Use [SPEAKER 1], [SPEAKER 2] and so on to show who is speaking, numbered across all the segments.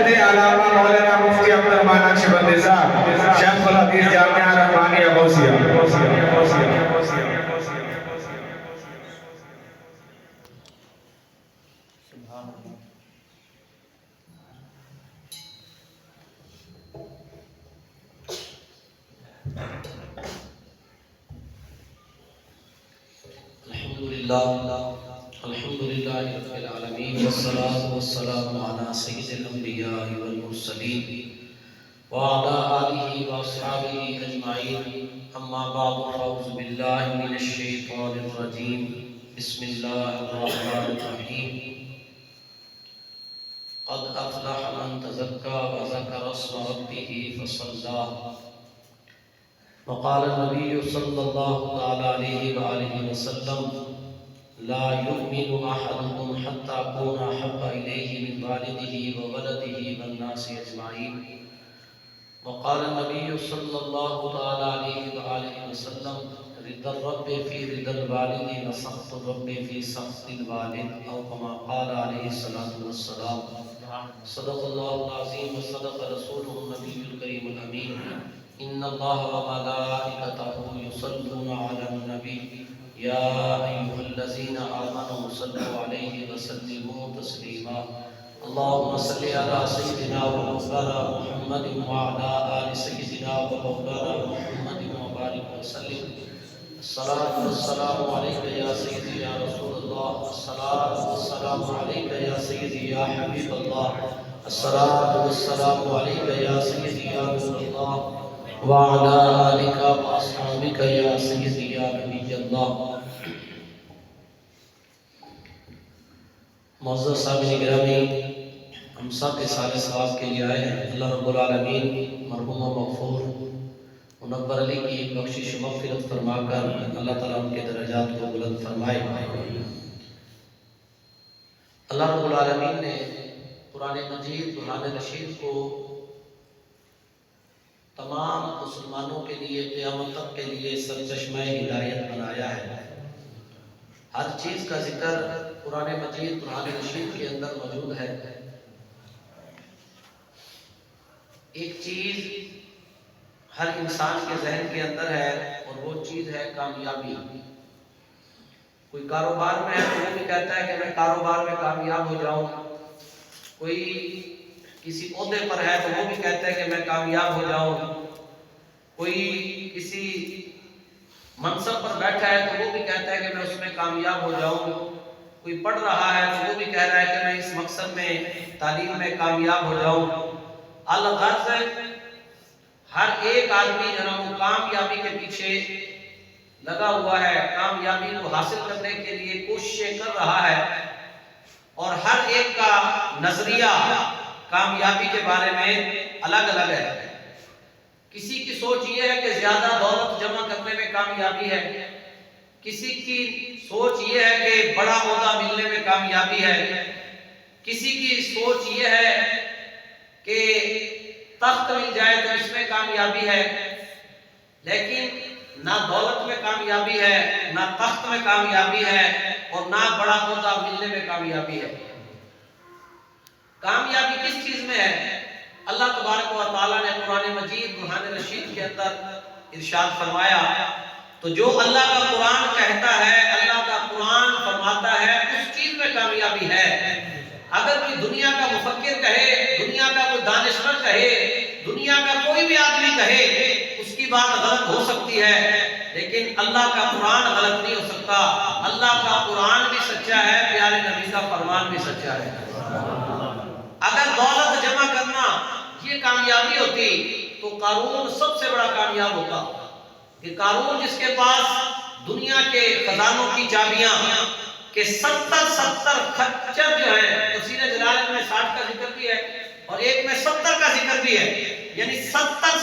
[SPEAKER 1] حضرت علامہ مولانا مفتی عبدالرحمن نقشبندی صاحب شیخ الحدیث جامعہ رحمانیہ غوثیہ.
[SPEAKER 2] الحمدللہ رب العالمین والصلاة والسلام علی سید الانبیاء والمرسلین وعلی آلہ واصحابہ اجمعین. اما بعد فاعوذ باللہ من الشیطان الرجیم. بسم اللہ الرحمن الرحیم. قد افلح من تزکا وذکر اسم ربہ فصلی. وقال النبی صلی اللہ تعالی علیہ وآلہ وسلم لا يؤمن أحدكم حتى أكون أحب إليه من والده وولده والناس أجمعين. وقال النبي صلى الله تعالى عليه وآله وسلم رضا الرب في رضا الوالد وسخط الرب في سخط الوالد أو كما قال عليه الصلاة والسلام. صدق الله العظيم وصدق رسوله النبي الكريم الأمين. إن الله وملائكته يصلون على النبي يا أيها الذين آمنوا صلوا عليه وسلموا تسليما. اللهم صل على سيدنا ومولانا محمد وعلى آل سيدنا ومولانا محمد وبارك وسلم. الصلاة والسلام عليك يا سيدي يا رسول الله. الصلاة والسلام عليك يا سيدي يا حبيب الله. الصلاة والسلام عليك يا سيدي يا رسول الله وعلى آلك وأصحابك يا سيدي يا نبي الله. معزز صاحبین گرامی، ہم سب کے سارے ثواب کے لیے آئے ہیں. اللہ رب العالمین مرحوم و مغفور منور علی کی بخشش و مغفرت فرما کر اللہ تعالیٰ ان کے درجات کو بلند فرمائے. اللہ رب العالمین نے قرآن مجید برہان رشید کو تمام مسلمانوں کے لیے قیامت تک کے لیے سرچشمہ ہدایت بنایا ہے. ہر چیز کا ذکر قرآن مجید برہان رشید کے اندر موجود ہے. ایک چیز ہر انسان کے ذہن کے اندر ہے اور وہ چیز ہے کامیابی. کوئی کاروبار میں ہے تو وہ بھی کہتا ہے کہ میں کاروبار میں کامیاب ہو جاؤں. کوئی کسی عہدے پر ہے تو وہ بھی کہتا ہے کہ میں کامیاب ہو جاؤں. کوئی کسی منصب پر بیٹھا ہے تو وہ بھی کہتا ہے کہ میں اس میں کامیاب ہو جاؤں. کوئی پڑھ رہا ہے تو وہ بھی کہہ رہا ہے کہ میں اس مقصد میں تعلیم میں کامیاب ہو جاؤں. الغرض ہر ایک آدمی جناب کامیابی کے پیچھے لگا ہوا ہے، کامیابی کو حاصل کرنے کے لیے کوششیں کر رہا ہے. اور ہر ایک کا نظریہ کامیابی کے بارے میں الگ الگ ہے. کسی کی سوچ یہ ہے کہ زیادہ دولت جمع کرنے میں کامیابی ہے. کسی کی سوچ یہ ہے کہ بڑا عہدہ ملنے میں کامیابی ہے. کسی کی سوچ یہ ہے کہ تخت مل جائے تو اس میں کامیابی ہے. لیکن نہ دولت میں کامیابی ہے، نہ تخت میں کامیابی ہے، اور نہ بڑا عہدہ ملنے میں کامیابی ہے. کامیابی کس چیز میں ہے؟ اللہ تبارک و تعالیٰ نے قرآن مجید برہان رشید کے اندر ارشاد فرمایا. تو جو اللہ کا قرآن کہتا ہے، اللہ کا قرآن فرماتا ہے، اس چیز میں کامیابی ہے. اگر کوئی دنیا کا مفکر کہے، دنیا کا کوئی دانشور کہے، دنیا کا کوئی بھی آدمی کہے، اس کی بات غلط ہو سکتی ہے، لیکن اللہ کا قرآن غلط نہیں ہو سکتا. اللہ کا قرآن بھی سچا ہے، پیارے نبی کا فرمان بھی سچا ہے. اگر دولت جمع کرنا یہ کامیابی ہوتی تو قارون سب سے بڑا کامیاب ہوتا. کہ قارون جس کے پاس دنیا کے خزانوں کی چابیاں کہ 70 خچر جو ہیں، تفسیر جلالین میں 60 کا ذکر بھی ہے اور ایک میں 70 کا ذکر بھی ہے. یعنی 70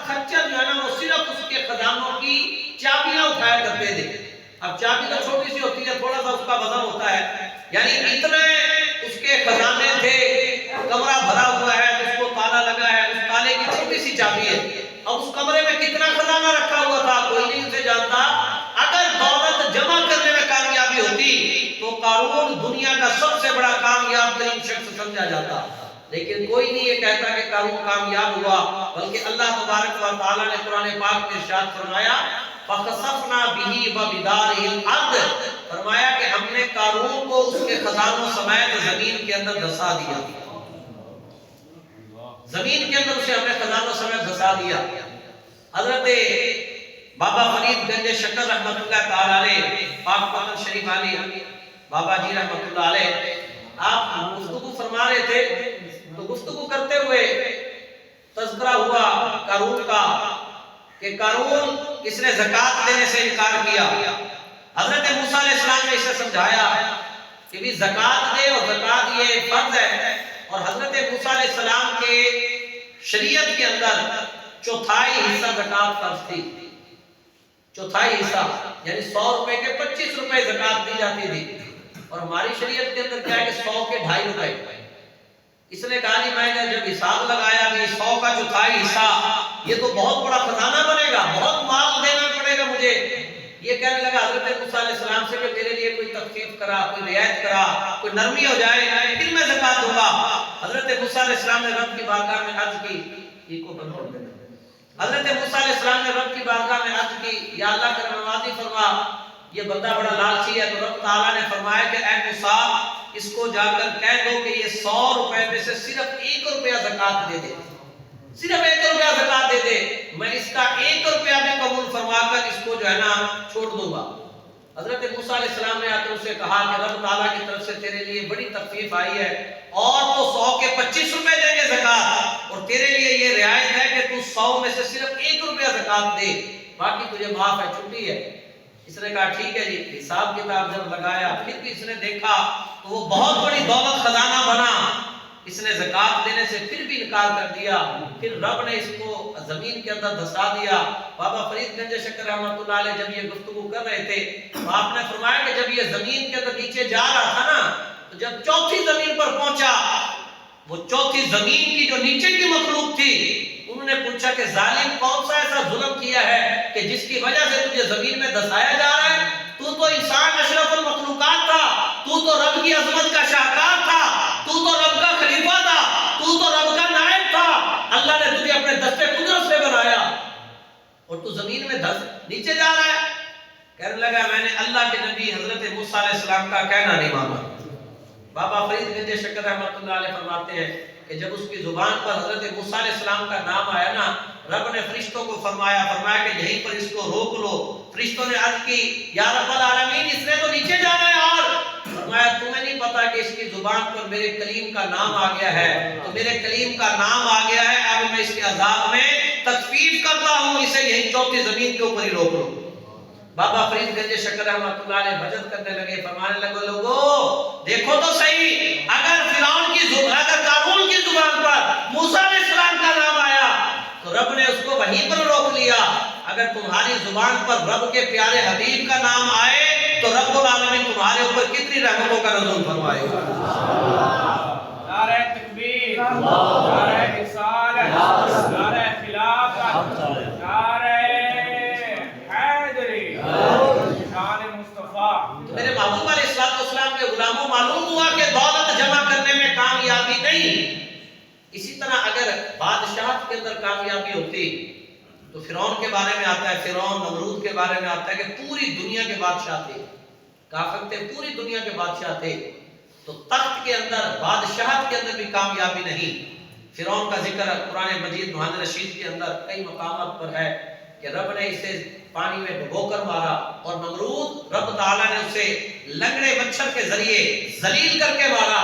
[SPEAKER 2] خچر جو ہے نا وہ صرف اس کے خزانوں کی چابیاں اٹھایا کرتے تھے. اب چابی تو چھوٹی سی ہوتی ہے، تھوڑا سا اس کا وزن ہوتا ہے. یعنی اتنے اس کے خزانے تھے، کمرہ بھرا ہوا ہے، اس کو تالا لگا ہے، اس تالے کی چھوٹی سی چابی ہے. اب اس کمرے میں کتنا خزانہ رکھا ہوا تھا کوئی نہیں اسے جانتا. اگر دولت جمع کرنے میں کامیابی ہوتی تو قارون دنیا کا سب سے بڑا کامیاب ترین شخص سمجھا جاتا. لیکن کوئی نہیں یہ کہتا کہ قارون کامیاب ہوا، بلکہ اللہ تبارک و تعالیٰ نے قرآن پاک میں ارشاد فرمایا فَخَسَفْنَا بِهِ وَبِدَارِهِ الْأَرْضِ، فرمایا کہ ہم نے قارون کو اس کے خزانوں سمیت زمین کے اندر دھسا دیا، زمین کے اندر اسے ہم نے خزانوں سمیت دھسا دیا۔ حضرت بابا فرید گنج شکر رحمت اللہ تعالیٰ علیہ، پاک پاکن شریف علی بابا جی رحمت اللہ علیہ، آپ گفتگو فرما رہے تھے تو گفتگو کرتے ہوئے تذکرہ ہوا قارون کا کہ قارون اس نے زکوٰۃ دینے سے انکار کیا۔ حضرت موسیٰ علیہ السلام نے اسے سمجھایا کہ بھی زکوٰۃ دے، اور زکوٰۃ یہ فرض ہے، اور حضرت موسیٰ علیہ السلام کے شریعت کے اندر چوتھائی حصہ زکوٰۃ فرض تھی، چوتھائی حصہ یعنی 100 روپے کے 25 روپے زکوٰۃ دی جاتی تھی، اور ہماری شریعت کے اندر کیا ہے کہ 100 کے 2.5 روپے۔ اس نے کہا جی میں نے جب حساب لگایا کہ 100 کا چوتھائی حصہ یہ تو بہت بڑا خزانہ بنے گا، بہت مال دینا پڑے گا مجھے۔ یہ کہنے لگا حضرت موسیٰ علیہ السلام سے کہ میرے لیے کوئی تخفیف کرا، کوئی رعایت کرا، کوئی نرمی ہو جائے پھر میں زکوٰۃ دوں گا۔ حضرت موسیٰ علیہ السلام نے رب کی بارگاہ میں عرض کی، یہ کو بند کر دینا۔ حضرت موسیٰ علیہ السلام نے رب کی بارگاہ میں عرض کی، یا اللہ کرم نوازی فرما، یہ بندہ بڑا لالچی ہے۔ تو رب تعالیٰ نے فرمایا کہ اے موسیٰ اس کو جا کر کہہ دو کہ یہ 100 روپے میں سے صرف 1 روپیہ زکوٰۃ دے دے، صرف 1 روپیہ زکوٰۃ دے دے، میں اس کا 1 روپیہ بھی قبول فرما کر اس کو جو ہے نا چھوڑ دوں گا۔ حضرت موسیٰ علیہ السلام نے آ کر اسے کہا کہ رب تعالیٰ کی طرف سے تیرے لیے بڑی تخفیف آئی ہے، اور تو 100 کے 25 روپے دیں گے زکوٰۃ، اور تیرے لیے یہ رعایت ہے کہ تو 100 میں سے صرف 1 روپیہ زکوٰۃ دے، باقی تجھے معاف ہے، چھٹی ہے۔ اس نے کہا ٹھیک ہے جی۔ حساب کتاب جب لگایا پھر بھی اس نے دیکھا تو وہ بہت بڑی دولت خزانہ بنا، اس نے زکوٰۃ دینے سے پھر بھی انکار کر دیا۔ پھر رب نے اس کو زمین کے اندر دھسا دیا۔ بابا فرید گنج شکر رحمت اللہ علیہ جب یہ گفتگو کر رہے تھے تو آپ نے فرمایا کہ جب یہ زمین کے اندر نیچے جا رہا تھا نا، تو جب چوتھی زمین پر پہنچا، وہ چوتھی زمین کی جو نیچے کی مخلوق تھی، انہوں نے پوچھا کہ ظالم کون سا ایسا ظلم کیا ہے کہ جس کی وجہ سے تجھے زمین میں دھسایا جا رہا ہے؟ تو انسان اشرف المخلوقات تھا، تو رب کی عظمت کا شاہکار تھا، تو رب کا خلیفہ تھا، تو رب کا نائب تھا، اللہ نے تجھے اپنے دستے قدرت سے بنایا، اور تو زمین میں نیچے جا رہا ہے۔ کہنے لگا میں نے اللہ کے نبی حضرت موسیٰ علیہ السلام کا کہنا نہیں مانا۔ بابا فرید گنج شکر رحمت اللہ علیہ فرماتے ہیں کہ جب اس کی زبان پر حضرت موسیٰ علیہ السلام کا نام آیا نا، رب نے فرشتوں کو فرمایا کہ یہیں پر اس کو روک لو۔ فرشتوں نے عرض کی یا رب العالمین اس نے تو نیچے جانا ہے، اور فرمایا تمہیں نہیں پتا کہ اس کی زبان پر میرے کلیم کا نام آ گیا ہے، تو میرے کلیم کا نام آ گیا ہے، اب میں اس کے عذاب میں تخفیف کرتا ہوں، اسے یہیں چوتھی زمین کے اوپر ہی روک لو۔ بابا فرید گنج شکر رحمت اللہ علیہ بجت کرنے لگے، فرمانے لگے لوگو دیکھو تو صحیح، اگر قارون کی زبان پر موسیٰ علیہ السلام کا نام آیا تو رب نے اس کو وہیں پر روک لیا، اگر تمہاری زبان پر رب کے پیارے حبیب کا نام آئے تو رب العالمین تمہارے اوپر کتنی رحمتوں کا نزول فرمائے گا۔
[SPEAKER 3] نعرہ تکبیر، نعرہ رسالت، نعرہ خلافت، نعرہ حیدری، شان مصطفیٰ۔
[SPEAKER 2] میرے محبوب علیہ السلام کے غلاموں معلوم ہوا کہ دولت جمع کرنے میں کامیابی نہیں، اسی طرح اگر بادشاہت کے اندر کامیابی ہوتی تو فرعون کے بارے میں آتا ہے، فرعون نمرود کے بارے میں آتا ہے کہ پوری دنیا کے بادشاہ تھے، کافر تھے، پوری دنیا کے بادشاہ تھے، تو تخت کے اندر بادشاہت کے اندر بھی کامیابی نہیں۔ فرعون کا ذکر قرآن مجید نعمان رشید کے اندر کئی مقامات پر ہے کہ رب نے اسے پانی میں ڈبو کر مارا، اور نمرود رب تعالیٰ نے اسے لنگڑے مچھر کے ذریعے ذلیل کر کے مارا۔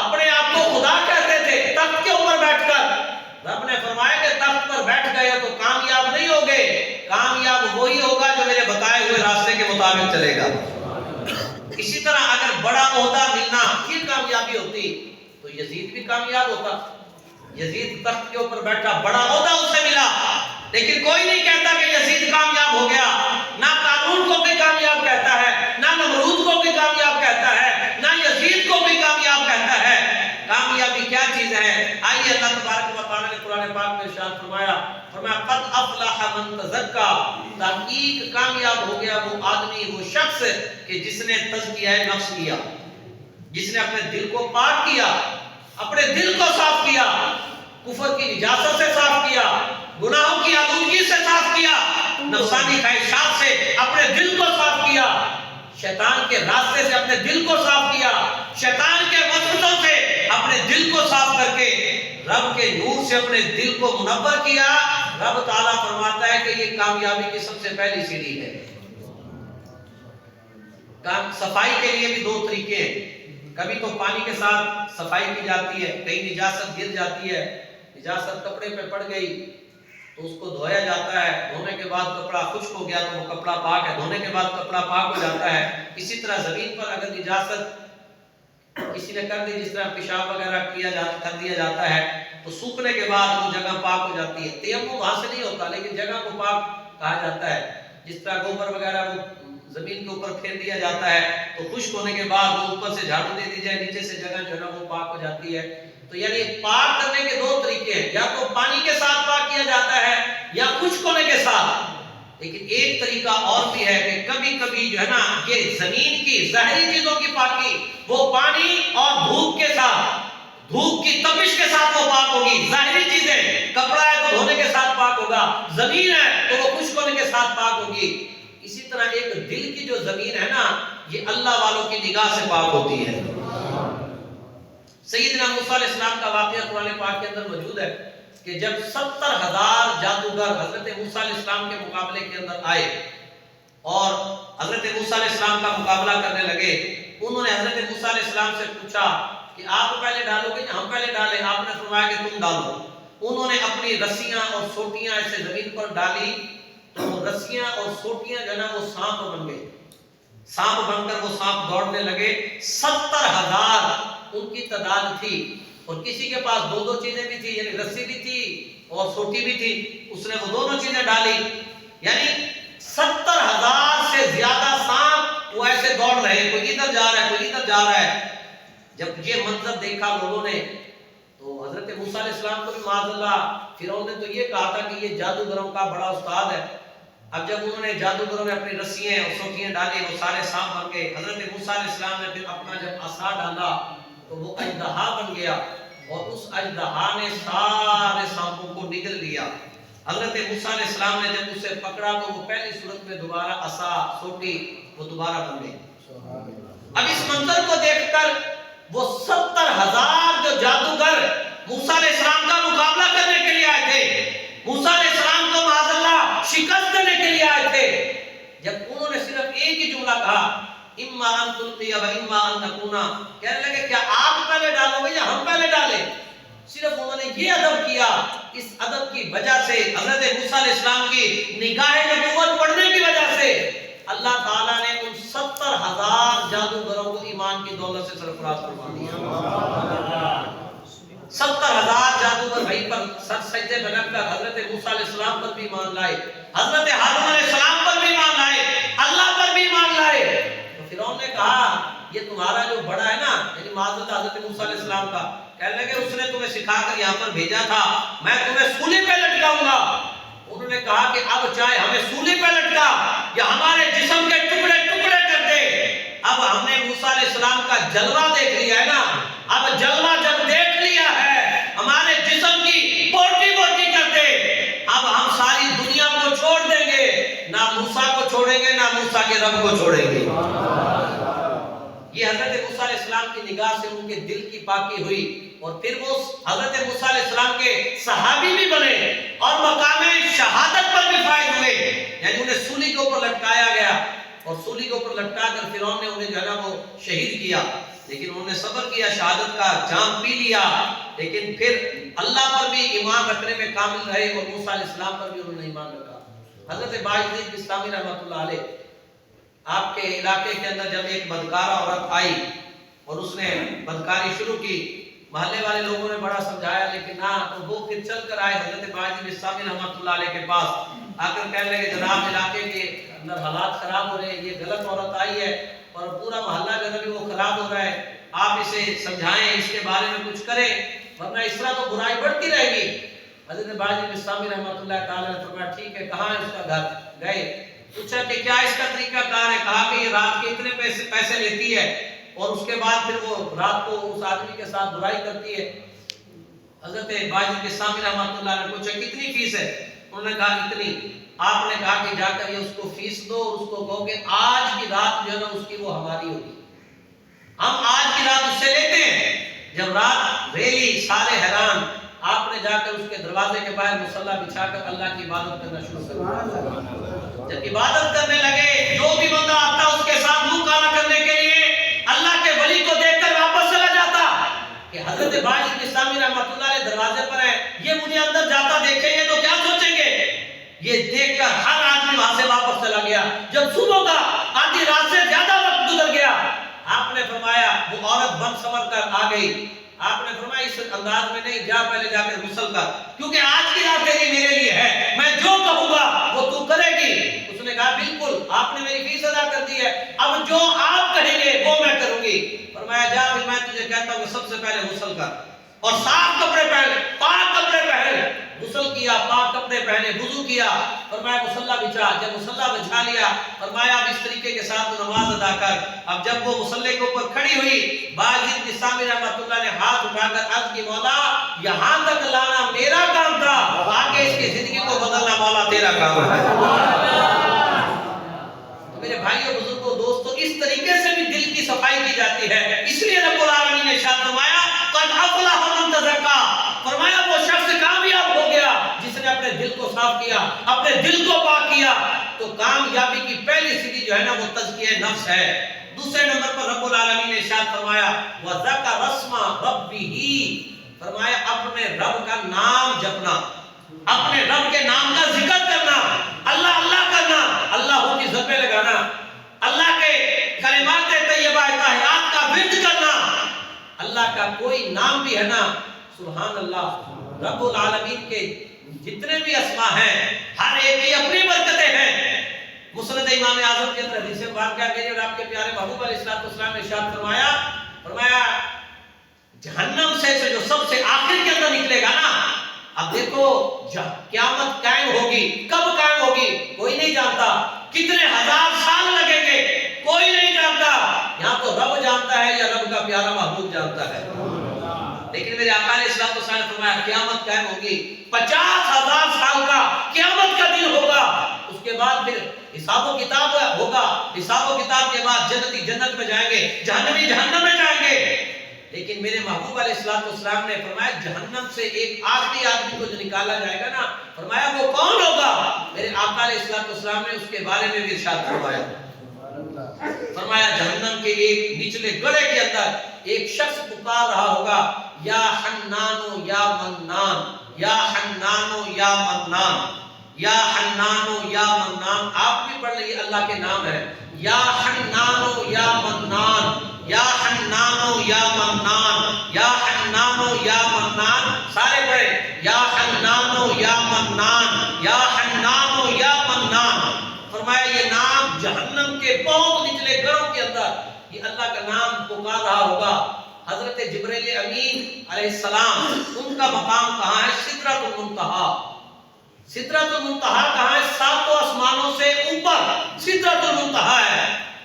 [SPEAKER 2] اپنے آپ کو خدا کہتے تھے تخت کے اوپر بیٹھ کر، رب نے فرمایا کہ تخت پر بیٹھ گئے تو کامیاب نہیں ہوگے، کامیاب وہی ہوگا جو میرے بتائے ہوئے راستے کے مطابق چلے گا۔ اسی طرح اگر بڑا عہدہ ملنا پھر کامیابی ہوتی تو یزید بھی کامیاب ہوتا۔ یزید تخت کے اوپر بیٹھا، بڑا عہدہ اسے ملا، لیکن کوئی نہیں کہتا کہ یزید کامیاب ہو گیا، نہ قارون کو بھی کامیاب کہتا ہے، نہ نمرود کو بھی کامیاب کہتا ہے، نہ یزید کو بھی کامیاب کہتا ہے۔ کامیابی کیا چیز ہے؟ آئیے اللہ تبارک و تعالیٰ نے قرآن پاک میں ارشاد فرمایا قد افلح من تزکا، تحقیق کامیاب ہو گیا وہ آدمی، وہ شخص کہ جس نے تزکیہ نفس کیا، جس نے اپنے دل کو پاک کیا، اپنے دل کفر کی نجاست سے صاف کیا، گناہوں کی آلودگی سے صاف کیا، نفسانی خواہشات سے اپنے دل کو صاف کیا، شیطان کے راستے سے اپنے دل کو صاف کیا، شیطان کے وسوسوں سے اپنے دل کو صاف کر کے رب کے نور سے اپنے دل کو منور کیا، رب تعالیٰ فرماتا ہے کہ یہ کامیابی کی سب سے پہلی سیڑھی ہے۔ صفائی کے لیے بھی دو طریقے ہیں، کبھی تو پانی کے ساتھ صفائی کی جاتی ہے، کہیں نجاست گر جاتی ہے، نجاست کپڑے پہ پڑ گئی تو اس کو دھویا جاتا ہے، دھونے کے بعد کپڑا خشک ہو گیا تو وہ کپڑا پاک ہے، دھونے کے بعد کپڑا پاک ہو جاتا ہے۔ اسی طرح زمین پر اگر نجاست کسی نے کر دی، جس طرح پیشاب وغیرہ کر دیا جاتا ہے تو سوکھنے کے بعد وہ جگہ پاک ہو جاتی ہے۔ تیمم وہاں سے نہیں ہوتا لیکن جگہ کو پاک کہا جاتا ہے۔ جس طرح گوبر وغیرہ وہ زمین کے اوپر پھیر دیا جاتا ہے تو خشک ہونے کے بعد وہ اوپر سے جھاڑو دے دی جائے، نیچے سے جگہ جو ہے نا وہ پاک ہو جاتی ہے۔ تو یعنی پاک کرنے کے دو طریقے ہیں، یا تو پانی کے ساتھ پاک کیا جاتا ہے یا خشک ہونے کے ساتھ۔ لیکن ایک طریقہ اور بھی ہے کہ کبھی کبھی جو ہے نا یہ زمین کی ظاہری چیزوں کی پاکی وہ پانی اور دھوپ کے ساتھ، دھوپ کی تپش کے ساتھ وہ پاک ہوگی۔ ظاہری چیزیں، کپڑا ہے تو دھونے کے ساتھ پاک ہوگا، زمین ہے تو وہ خشک ہونے کے ساتھ پاک ہوگی۔ اسی طرح ایک دل کی جو زمین ہے نا یہ اللہ والوں کی نگاہ سے پاک ہوتی ہے۔ سیدنا موسیٰ علیہ السلام کا واقعہ قرآن پاک کے اندر موجود ہے کہ جب 70,000 جادوگر حضرت موسیٰ علیہ السلام کے مقابلے کے اندر آئے اور حضرت موسیٰ علیہ السلام کا مقابلہ کرنے لگے، انہوں نے حضرت موسیٰ علیہ السلام سے پوچھا کہ آپ پہلے ڈالو گے یا ہم پہلے ڈالیں؟ آپ نے فرمایا کہ تم ڈالو۔ انہوں نے اپنی رسیاں اور سوٹیاں ایسے زمین پر ڈالی تو وہ رسیاں اور سوٹیاں جو ہے نا وہ سانپ بن گئے، سانپ بن کر وہ سانپ دوڑنے لگے۔ 70,000 ان کی تعداد تھی اور کسی کے پاس دو چیزیں بھی تھی، یعنی رسی بھی تھی اور سوٹی بھی تھی، اس نے وہ دونوں چیزیں ڈالی، یعنی 70,000 سے زیادہ سانپ وہ ایسے دوڑ رہے، کوئی ادھر جا رہا ہے کوئی ادھر جا رہا ہے۔ جب یہ منظر دیکھا لوگوں نے تو حضرت موسیٰ علیہ السلام کو بھی معاذ اللہ فرعون نے تو یہ کہا تھا کہ یہ جادوگروں کا بڑا استاد ہے۔ اب جب انہوں نے جادوگروں نے اپنی رسیاں اور سوٹیاں ڈالی وہ سارے سانپ بن گئے۔ حضرت موسیٰ علیہ السلام نے پھر اپنا جب عصا ڈالا تو وہ اژدہا بن گیا اور اس اژدہا نے سارے سانپوں کو نگل لیا۔ حضرت موسیٰ علیہ السلام نے جب اسے پکڑا تو وہ پہلی صورت میں دوبارہ عصا سوٹی وہ دوبارہ بن گئی۔ اب اس منظر کو دیکھ کر وہ 70,000 جو جادوگر موسیٰ علیہ السلام کا مقابلہ کرنے کے لیے آئے تھے، موسیٰ علیہ السلام کو معاذ اللہ شکست دینے کے لیے آئے تھے، جب انہوں نے صرف ایک ہی جملہ کہا اما ان تلقی و اما ان نکون، کہنے لگے کیا آپ پہلے ڈالو گے یا ہم پہلے ڈالیں؟ صرف انہوں نے یہ ادب کیا، اس ادب کی وجہ سے حضرت موسیٰ علیہ السلام کی نگاہ نبوت پڑھنے کی وجہ سے اللہ تعالیٰ نے ان 70,000 جادوگروں کو ایمان کی دولت سے سرفراز فرما دیا۔ 70,000 جادوگر وہیں پر سر سجدے میں رکھ کر حضرت موسیٰ علیہ السلام پر بھی ایمان لائے، حضرت ہارون علیہ السلام پر بھی ایمان لائے، اللہ پر بھی ایمان لائے۔ تو فرعون نے کہا یہ تمہارا جو بڑا ہے نا، یعنی معاذ اللہ حضرت موسیٰ علیہ السلام کا، کہنے لگے اس نے تمہیں سکھا کر یہاں پر بھیجا تھا، میں تمہیں سولی پہ لٹکاؤں گا۔ انہوں نے کہا کہ اب چاہے ہمیں سولی پہ لٹکا یا ہمارے جسم کے ٹکڑے ٹکڑے کر دے، اب ہم نے موسیٰ علیہ السلام کا جلوہ دیکھ لیا ہے نا، اب جلوہ جب دیکھ لیا ہے ہمارے جسم کی بوٹی بوٹی کر دے، اب ہم ساری دنیا کو چھوڑ دیں گے، نہ موسیٰ کو چھوڑیں گے نہ موسیٰ کے رب کو چھوڑیں گے۔ یہ حضرت موسیٰ علیہ السلام کی نگاہ سے ان کے دل کی پاکی ہوئی اور پھر وہ حضرت موسیٰ علیہ السلام کے صحابی بھی بنے اور مقام شہادت پر بھی فائز ہوئے، یعنی انہیں سولی کے اوپر لٹکایا گیا اور سولی کے اوپر لٹکا کر فرعون نے انہیں جو ہے نا وہ شہید کیا، لیکن انہوں نے صبر کیا، شہادت کا جام پی لیا، لیکن پھر اللہ پر بھی ایمان رکھنے میں کامل رہے اور موسیٰ علیہ السلام پر بھی انہوں نے ایمان رکھا۔ حضرت باعزید بسطامی رحمۃ اللہ علیہ آپ کے علاقے کے اندر جب ایک بدکارہ عورت آئی اور اس نے بدکاری شروع کی، محلے والے لوگوں نے بڑا سمجھایا لیکن نہ، تو وہ پھر چل کر آئے حضرت باعزید بسطامی رحمۃ اللہ علیہ کے پاس، آ کر کہنے لگے جناب علاقے کے اندر حالات خراب ہو رہے ہیں، یہ غلط عورت آئی ہے اور پورا محلہ جو ہے وہ خراب ہو رہا ہے، آپ اسے سمجھائیں، اس کے بارے میں کچھ کریں ورنہ اس طرح تو برائی بڑھتی رہے گی۔ حضرت باعزید بسطامی رحمۃ اللہ تعالیٰ نے فرمایا ٹھیک ہے، کہاں ہے اس کا گھر؟ گئے، پوچھا کہ کیا اس کا طریقہ کار ہے؟ کہا کہ یہ رات کے اتنے پیسے لیتی ہے اور اس کے بعد پھر وہ رات کو اس آدمی کے ساتھ برائی کرتی ہے۔ حضرت باجد بستامی رحمۃ اللہ نے پوچھا کتنی فیس ہے؟ انہوں نے کہا اتنی. آپ نے کہا کہ جا کر یہ اس کو فیس دو اور اس کو کہو کہ آج کی رات جو ہے نا اس کی وہ ہماری ہوگی. ہم آج کی رات اس سے لیتے ہیں. جب رات ریلی سارے حیران. آپ نے جا کر اس کے دروازے کے باہر مصلی بچھا کر اللہ کی عبادت کرنا شروع کر دیا. جب عبادت کرنے لگے جو بھی بندہ آتا اس کے ساتھ منہ کالا کرنے کے لیے اللہ کے ولی کو دیکھ کر واپس چلا جاتا کہ حضرت باجد بستامی رحمۃ اللہ علیہ دروازے پر ہیں, یہ مجھے اندر جاتا دیکھیں گے تو کیا سوچیں گے. یہ دیکھ کر ہر آدمی وہاں سے واپس چلا گیا. جب صبح کا آدھی رات سے زیادہ وقت گزر گیا, آپ نے فرمایا وہ عورت بن سمر کر آ گئی. آپ نے فرمایا اس انداز میں نہیں, جا پہلے جا کر غسل کر, کیونکہ آج کی رات تیری میرے لیے ہے, میں جو کہوں گا وہ تو کرے گی. اس نے کہا بالکل, آپ نے میری فیس ادا کر دی ہے, اب جو آپ کہیں گے وہ میں کروں گی. فرمایا جا پھر میں تجھے کہتا ہوں کہ سب سے پہلے غسل کر اور صاف کپڑے پہن, پاک کپڑے پہن. غسل کیا, پاک کپڑے پہنے, وضو کیا. فرمایا مصلی بچھا. جب مصلی بچھا لیا فرمایا اب اس طریقے کے ساتھ نماز ادا کر. اب جب وہ مصلی کے اوپر کھڑی ہوئی, باجد بستامی رحمۃ اللہ نے ہاتھ اٹھا کر عرض کی مولا یہاں تک لانا میرا کام تھا, آگے اس کی زندگی کو بدلنا مولا تیرا کام ہے. تو میرے بھائیوں بزرگوں دوستوں, اس طریقے سے بھی دل کی صفائی کی جاتی ہے. اس لیے رب العالمین نے ارشاد فرمایا قد افلح من تزکا, فرمایا وہ شخص کامیاب ہو گیا جس نے اپنے دل کو صاف کیا, اپنے دل کو پاک کیا. تو کامیابی کی پہلی سیڑھی جو ہے نا وہ تزکیہ نفس ہے. دوسرے نمبر پر رب العالمین نے ارشاد فرمایا وذکر اسم ربہ, فرمایا اپنے رب کا نام جپنا, اپنے رب کے نام کا ذکر کرنا, اللہ اللہ کرنا, اللہ کی ذبح لگانا, اللہ کے کلمات طیبہ طاہرات کا ورد کرنا. اللہ کا کوئی نام بھی ہے نا, سبحان اللہ, رب العالمین کے جتنے بھی اسماء ہیں ہر ایک کی اپنی برکتیں ہیں. مسند امام اعظم کے اندر حدیث مبارکہ ہے اور آپ کے پیارے محبوب علیہ السلام نے ارشاد فرمایا جہنم سے جو سب سے آخر کے اندر نکلے گا نا, اب دیکھو قیامت قائم ہوگی, کب قائم ہوگی کوئی نہیں جانتا, کتنے ہزار سال لگیں گے کوئی نہیں جانتا. یہاں تو رب جانتا ہے یا رب کا پیارا محبوب جانتا ہے. لیکن میرے آقا علیہ السلام نے فرمایا قیامت قائم ہوگی, 50,000 سال کا قیامت کا دن ہوگا. اس کے بعد پھر حساب و کتاب ہوگا, حساب و کتاب کے بعد جنتی جنت میں جائیں گے, جہنمی جہنم میں جائیں گے. لیکن میرے محبوب علیہ السلام نے فرمایا جہنم سے ایک آخری آدمی کو جو نکالا جائے گا نا, فرمایا وہ کون ہوگا. میرے آقا علیہ السلام نے اس کے بارے میں بھی ارشاد فرمایا جہنم کے ایک نچلے گڑھے کے اندر ایک شخص پکار رہا ہوگا یا حنانو یا منان, یا حنانو یا منان, یا حنانو یا منان. آپ بھی پڑھ لئیے, اللہ کے نام ہے یا حنانو یا منان, یا حنانو یا منان, یا حنانو یا منان. سارے پڑھے یا حنانو یا منان, یا حنانو یا منان. فرمایا یہ نام جہنم کے بہت نچلے گڑھوں کے اندر یہ اللہ کا نام پکار رہا ہوگا. حضرت جبرائیل امین علیہ السلام, ان کا مقام کہاں ہے؟ سدرۃ المنتہا. سدرۃ المنتہا کہاں ہے؟ 7 آسمانوں سے اوپر سدرۃ المنتہا ہے.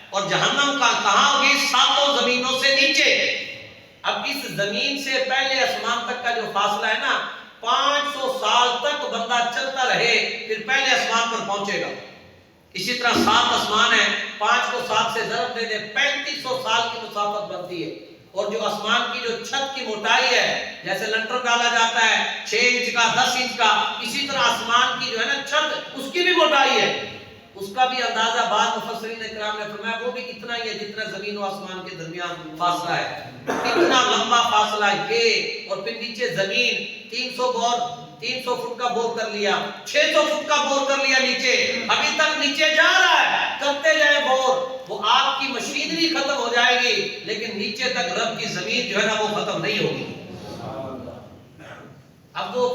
[SPEAKER 2] اور جہنم کا کہاں ہوگی؟ 7 زمینوں سے نیچے. اب اس زمین سے پہلے آسمان تک کا جو فاصلہ ہے نا, 500 سال تک بندہ چلتا رہے پھر پہلے آسمان پر پہنچے گا. اسی طرح 7 آسمان ہیں, 5 کو 7 سے ضرب دے دیں 3500 سال کی مسافت بنتی ہے. اور جو آسمان کی جو چھت کی موٹائی ہے, جیسے لنٹر ڈالا جاتا ہے 6 انچ کا 10 انچ کا, اسی طرح آسمان کی جو ہے نا چھت اس کی بھی موٹائی ہے. اس کا بھی اندازہ بعض مفسرین کرام نے فرمایا وہ بھی اتنا ہی ہے جتنا زمین و آسمان کے درمیان فاصلہ ہے. اتنا لمبا فاصلہ یہ, اور پھر نیچے زمین 300 فٹ کا بور کر لیا, 600 فٹ کا بور کر لیا نیچے, ابھی تک نیچے جا رہا ہے, کرتے جائے بور. وہ آپ کی مشینری ختم ہو جائے گی لیکن نیچے تک رب کی زمین جو ہے نا وہ ختم نہیں ہوگی. اب وہ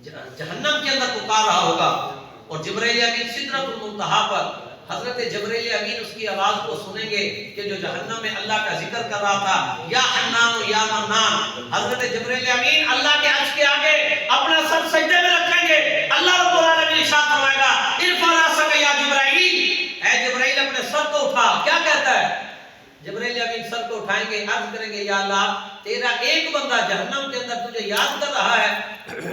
[SPEAKER 2] جہنم کے اندر پکار رہا ہوگا اور جبرائیل امین سدرۃ المنتہا پر, حضرت جبرائیل امین اس کی آواز کو سنیں گے کہ جو جہنم میں اللہ کا ذکر کر رہا تھا یا حنان یا منان. حضرت جبرائیل امین اللہ کے عرش کے آگے اپنا سر سجدے میں رکھیں گے. اللہ رب العالمین ارشاد فرمائے گا ارفع راسک یا جبرائیل, اے جبرائیل اپنے سر کو اٹھا. کیا کہتا ہے جبرائیل امین؟ سر کو اٹھائیں گے, عرض کریں گے یا اللہ تیرا ایک بندہ جہنم کے اندر تجھے یاد کر رہا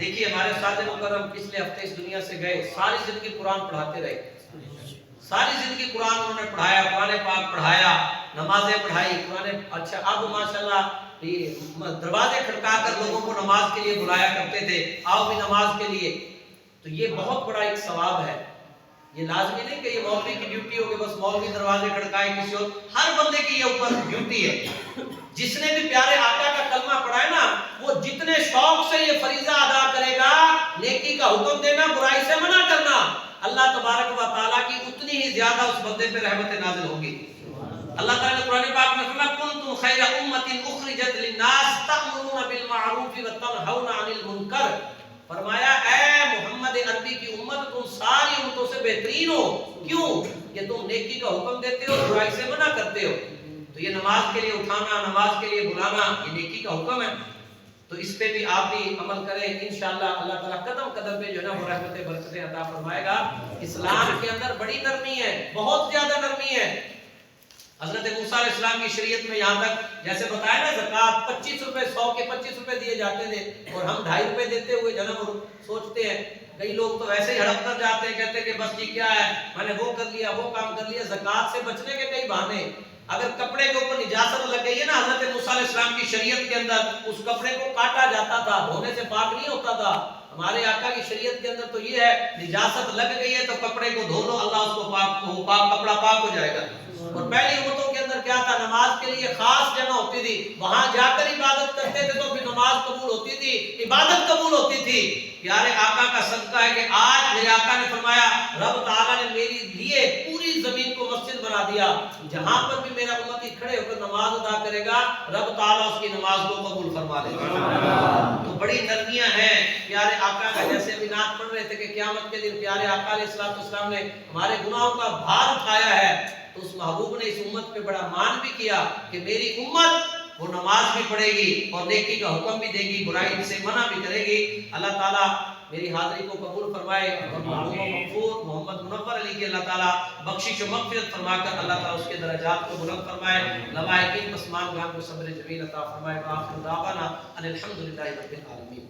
[SPEAKER 2] دیکھیے ہمارے استاد مکرم پچھلے ہفتے اس دنیا سے گئے، ساری زندگی قرآن پڑھاتے رہے، ساری زندگی قرآن انہوں نے پڑھایا، قرآن پاک پڑھایا، نمازیں پڑھائی قرآن۔ اچھا اب ماشاءاللہ یہ دروازے کھٹکا کر لوگوں کو نماز کے لیے بلایا کرتے تھے، آؤ بھی نماز کے لیے۔ تو یہ بہت بڑا ایک ثواب ہے، یہ لازمی نہیں کہ یہ مولوی کی ڈیوٹی ہو کہ بس مولوی دروازے کھڑکائے کسی اور، ہر بندے کی یہ اوپر ڈیوٹی ہے۔ جس نے بھی پیارے آقا کا کلمہ پڑھا ہے نا، وہ جتنے شوق سے یہ فریضہ ادا کرے گا، نیکی کا حکم دینا، برائی سے منع کرنا، اللہ تبارک و تعالیٰ کی اتنی ہی زیادہ اس بندے پہ رحمت نازل ہوگی۔ اللہ تعالیٰ نے قرآن پاک میں فرمایا کنتم خیر امۃ اخرجت للناس تأمرون بالمعروف وتنہون عن المنکر، فرمایا اے محمد عربی کی امت تم ساری امتوں سے بہترین ہو، کیوں کہ تم نیکی کا حکم دیتے ہو، برائی سے منع کرتے ہو۔ تو یہ نماز کے لیے اٹھانا، نماز کے لیے بلانا، یہ نیکی کا حکم ہے، تو اس پہ بھی آپ بھی عمل کریں، انشاءاللہ اللہ تعالیٰ قدم قدم پہ جو ہے نا وہ رحمتیں برکتیں عطا فرمائے گا۔ اسلام کے اندر بڑی نرمی ہے، بہت زیادہ نرمی ہے۔ حضرت موسیٰ علیہ السلام کی شریعت میں یہاں تک جیسے بتایا نا زکوٰۃ 25 روپے، 100 کے 25 روپے دیے جاتے تھے، اور ہم 2.5 روپے دیتے ہوئے جنم سوچتے ہیں، کئی لوگ تو ویسے ہی ہڑپ کر جاتے ہیں، کہتے ہیں کہ بس جی کیا ہے میں نے وہ کر لیا، وہ کام کر لیا۔ زکوٰۃ سے بچنے کے کئی بہانے، اگر کپڑے کے اوپر نجاست لگ گئی ہے نا، حضرت موسیٰ علیہ السلام کی شریعت کے اندر اس کپڑے کو کاٹا جاتا تھا، دھونے سے پاک نہیں ہوتا تھا۔ ہمارے آقا کی شریعت کے اندر تو یہ ہے نجاست لگ گئی ہے تو کپڑے کو دھو لو، اللہ اس کو پاک کپڑا پاک ہو جائے گا۔ اور پہلی امتوں کے اندر کیا تھا، نماز کے لیے خاص جگہ ہوتی تھی، وہاں جا کر عبادت کرتے تھے تو پھر نماز قبول ہوتی تھی، عبادت قبول ہوتی تھی۔ پیارے آقا کا صدقہ ہے کہ آج میرے آقا نے فرمایا رب تعالیٰ نے میری لیے پوری زمین کو مسجد بنا دیا، جہاں پر بھی میرا امتی کھڑے ہو کر نماز ادا کرے گا رب تعالیٰ اس کی نماز کو قبول فرما لے گا۔ تو بڑی نرمیاں ہیں پیارے آقا کا، جیسے ابھی نعت پڑھ رہے تھے کہ قیامت کے دن پیارے آقا علیہ السلام نے ہمارے گناہوں کا بھار اٹھایا ہے، تو اس محبوب نے اس امت پہ بڑا مان بھی کیا کہ میری امت وہ نماز بھی پڑھے گی اور نیکی کا حکم بھی دے گی، برائی سے منع بھی کرے گی۔ اللہ تعالیٰ میری حاضری کو قبول فرمائے، اور محبوب مغفور محمد منور علی کی اللہ تعالیٰ بخشش و مغفرت فرما کر اللہ تعالیٰ اس کے درجات کو بلند فرمائے، لوائقین پسمان گان کو صبر جمیل عطا فرمائے۔ وآخر دعوانا ان الحمدللہ رب العالمین۔